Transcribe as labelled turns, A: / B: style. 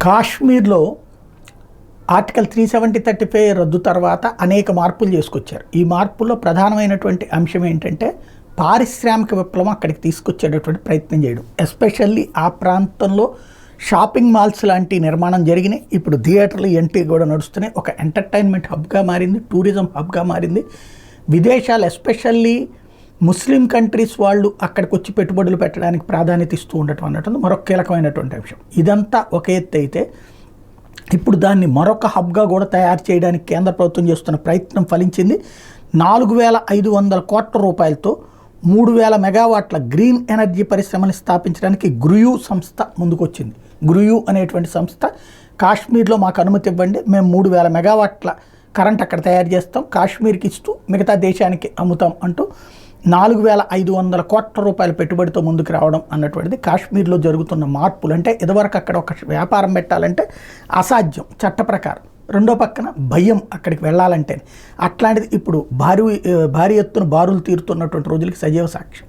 A: కాశ్మీర్లో ఆర్టికల్ 370/35 రద్దు తర్వాత అనేక మార్పులు చేసుకొచ్చారు. ఈ మార్పుల్లో ప్రధానమైనటువంటి అంశం ఏంటంటే పారిశ్రామిక విప్లవం అక్కడికి తీసుకొచ్చేటటువంటి ప్రయత్నం చేయడం. ఎస్పెషల్లీ ఆ ప్రాంతంలో షాపింగ్ మాల్స్ లాంటి నిర్మాణం జరిగినాయి. ఇప్పుడు థియేటర్లు ఎంటీ కూడా నడుస్తున్నాయి. ఒక ఎంటర్టైన్మెంట్ హబ్గా మారింది, టూరిజం హబ్గా మారింది. విదేశాలు ఎస్పెషల్లీ ముస్లిం కంట్రీస్ వాళ్ళు అక్కడికి వచ్చి పెట్టుబడులు పెట్టడానికి ప్రాధాన్యత ఇస్తూ ఉండటం అన్నట్టు మరొక కీలకమైనటువంటి అంశం. ఇదంతా ఒక ఎత్తు అయితే ఇప్పుడు దాన్ని మరొక హబ్గా కూడా తయారు చేయడానికి కేంద్ర ప్రభుత్వం చేస్తున్న ప్రయత్నం ఫలించింది. 4,500 కోట్ల రూపాయలతో 3,000 మెగావాట్ల గ్రీన్ ఎనర్జీ పరిశ్రమని స్థాపించడానికి గ్రుయు సంస్థ ముందుకొచ్చింది. గ్రుయు అనేటువంటి సంస్థ కాశ్మీర్లో మాకు అనుమతి ఇవ్వండి, మేము 3,000 మెగావాట్ల కరెంట్ అక్కడ తయారు చేస్తాం, కాశ్మీర్కి ఇస్తూ మిగతా దేశానికి అమ్ముతాం అంటూ 4,500 కోట్ల రూపాయల పెట్టుబడితో ముందుకు రావడం అన్నటువంటిది కాశ్మీర్లో జరుగుతున్న మార్పులు. అంటే ఇదివరకు అక్కడ ఒక వ్యాపారం పెట్టాలంటే అసాధ్యం చట్ట ప్రకారం, రెండో పక్కన భయం అక్కడికి వెళ్ళాలంటే. అట్లాంటిది ఇప్పుడు భారీ ఎత్తున బారులు తీరుతున్నటువంటి రోజులకి సజీవ సాక్ష్యం.